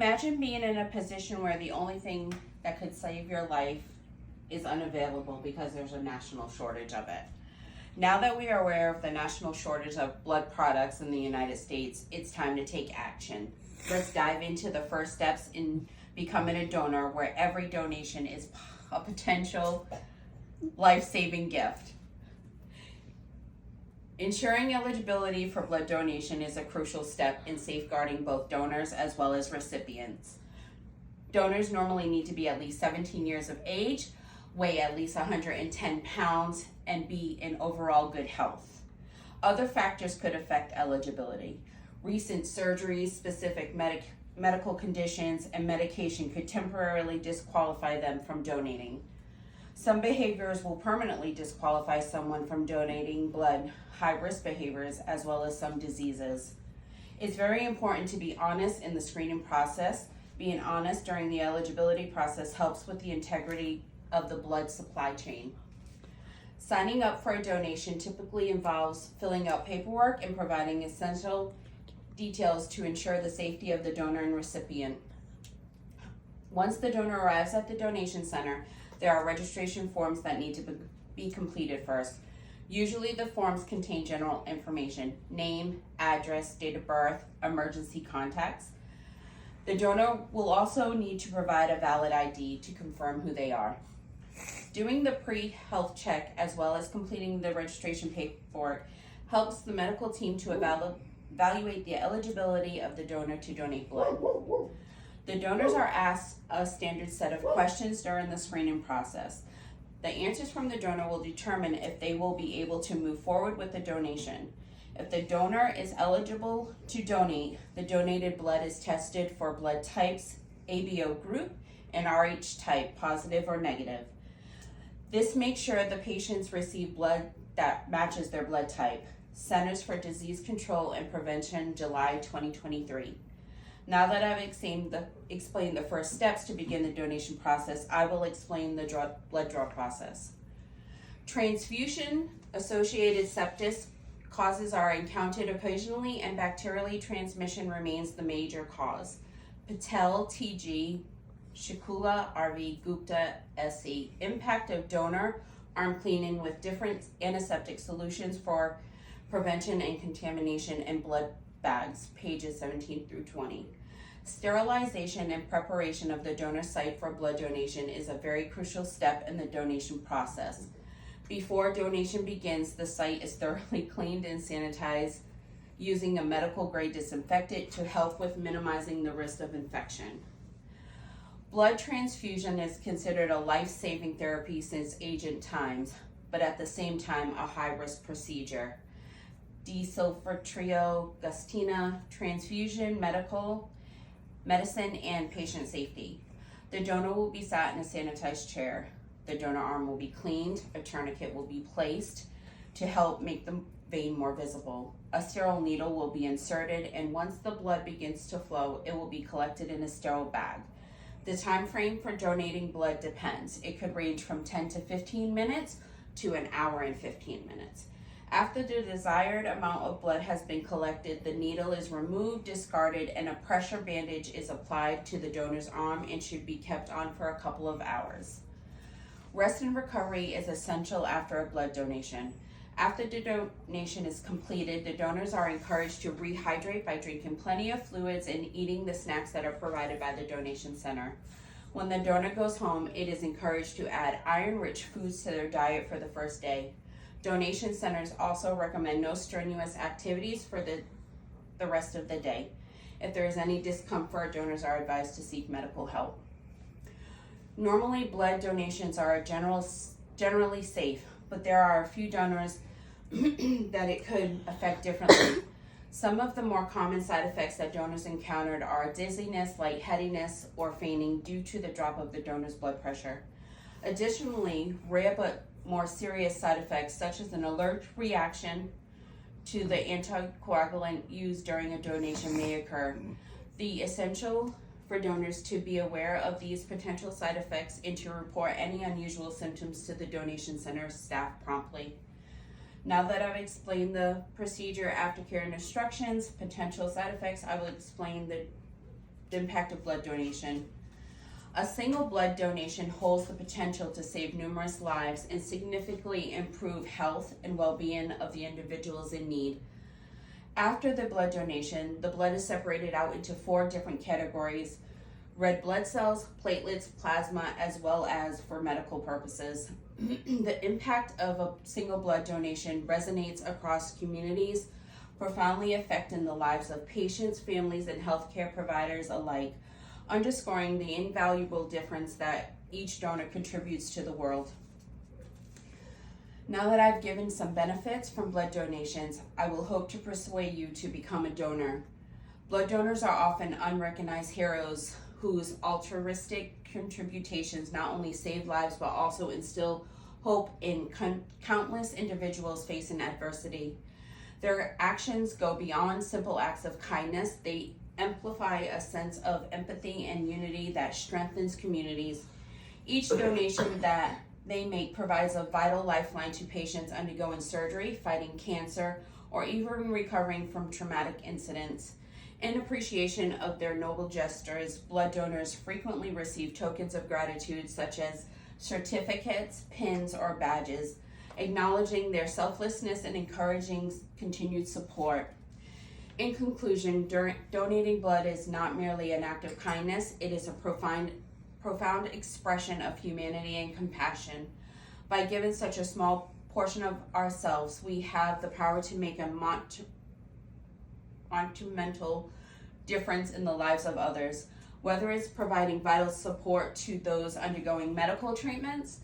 Imagine being in a position where the only thing that could save your life is unavailable because there's a national shortage of it. Now that we are aware of the national shortage of blood products in the United States, it's time to take action. Let's dive into the first steps in becoming a donor, where every donation is a potential life-saving gift. Ensuring eligibility for blood donation is a crucial step in safeguarding both donors as well as recipients. Donors normally need to be at least 17 years of age, weigh at least 110 pounds, and be in overall good health. Other factors could affect eligibility. Recent surgeries, specific medical conditions, and medication could temporarily disqualify them from donating. Some behaviors will permanently disqualify someone from donating blood, high-risk behaviors, as well as some diseases. It's very important to be honest in the screening process. Being honest during the eligibility process helps with the integrity of the blood supply chain. Signing up for a donation typically involves filling out paperwork and providing essential details to ensure the safety of the donor and recipient. Once the donor arrives at the donation center, there are registration forms that need to be completed first. Usually the forms contain general information: name, address, date of birth, emergency contacts. The donor will also need to provide a valid ID to confirm who they are. Doing the pre-health check as well as completing the registration paperwork helps the medical team to evaluate the eligibility of the donor to donate blood. The donors are asked a standard set of questions during the screening process. The answers from the donor will determine if they will be able to move forward with the donation. If the donor is eligible to donate, the donated blood is tested for blood types, ABO group, and RH type, positive or negative. This makes sure the patients receive blood that matches their blood type. Centers for Disease Control and Prevention, July 2023. Now that I've explained the first steps to begin the donation process, I will explain the blood draw process. Transfusion-associated sepsis causes are encountered occasionally, and bacterial transmission remains the major cause. Patel, TG, Shukla, RV, Gupta, SC. Impact of donor arm cleaning with different antiseptic solutions for prevention and contamination in blood bags, pages 17 through 20. Sterilization and preparation of the donor site for blood donation is a very crucial step in the donation process. Before donation begins, the site is thoroughly cleaned and sanitized using a medical grade disinfectant to help with minimizing the risk of infection. Blood transfusion is considered a life-saving therapy since ancient times, but at the same time a high-risk procedure. Desulfurization, Gustina, transfusion, medicine, and patient safety. The donor will be sat in a sanitized chair. The donor arm will be cleaned. A tourniquet will be placed to help make the vein more visible. A sterile needle will be inserted, and once the blood begins to flow, it will be collected in a sterile bag. The time frame for donating blood depends. It could range from 10 to 15 minutes to an hour and 15 minutes. After the desired amount of blood has been collected, the needle is removed, discarded, and a pressure bandage is applied to the donor's arm and should be kept on for a couple of hours. Rest and recovery is essential after a blood donation. After the donation is completed, the donors are encouraged to rehydrate by drinking plenty of fluids and eating the snacks that are provided by the donation center. When the donor goes home, it is encouraged to add iron-rich foods to their diet for the first day. Donation centers also recommend no strenuous activities for the rest of the day. If there is any discomfort, donors are advised to seek medical help. Normally, blood donations are generally safe, but there are a few donors that it could affect differently. Some of the more common side effects that donors encountered are dizziness, lightheadedness, or fainting due to the drop of the donor's blood pressure. Additionally, rare but more serious side effects such as an allergic reaction to the anticoagulant used during a donation may occur. The essential for donors to be aware of these potential side effects and to report any unusual symptoms to the donation center staff promptly. Now that I've explained the procedure, aftercare, and instructions, potential side effects, I will explain the the impact of blood donation. A single blood donation holds the potential to save numerous lives and significantly improve health and well-being of the individuals in need. After the blood donation, the blood is separated out into 4 different categories: red blood cells, platelets, plasma, as well as for medical purposes. The impact of a single blood donation resonates across communities, profoundly affecting the lives of patients, families, and healthcare providers alike, underscoring the invaluable difference that each donor contributes to the world. Now that I've given some benefits from blood donations, I will hope to persuade you to become a donor. Blood donors are often unrecognized heroes whose altruistic contributions not only save lives but also instill hope in countless individuals facing adversity. Their actions go beyond simple acts of kindness. They amplify a sense of empathy and unity that strengthens communities. Each donation that they make provides a vital lifeline to patients undergoing surgery, fighting cancer, or even recovering from traumatic incidents. In appreciation of their noble gestures, blood donors frequently receive tokens of gratitude such as certificates, pins, or badges, acknowledging their selflessness and encouraging continued support. In conclusion, donating blood is not merely an act of kindness, it is a profound expression of humanity and compassion. By giving such a small portion of ourselves, we have the power to make a monumental difference in the lives of others, whether it's providing vital support to those undergoing medical treatments,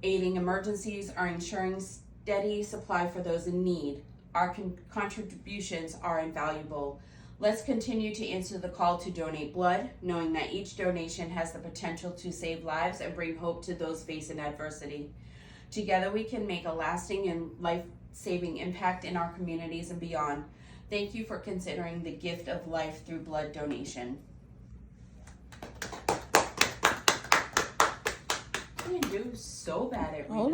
aiding emergencies, or ensuring steady supply for those in need. Our contributions are invaluable. Let's continue to answer the call to donate blood, knowing that each donation has the potential to save lives and bring hope to those facing adversity. Together we can make a lasting and life-saving impact in our communities and beyond. Thank you for considering the gift of life through blood donation. I didn't do so bad at reading.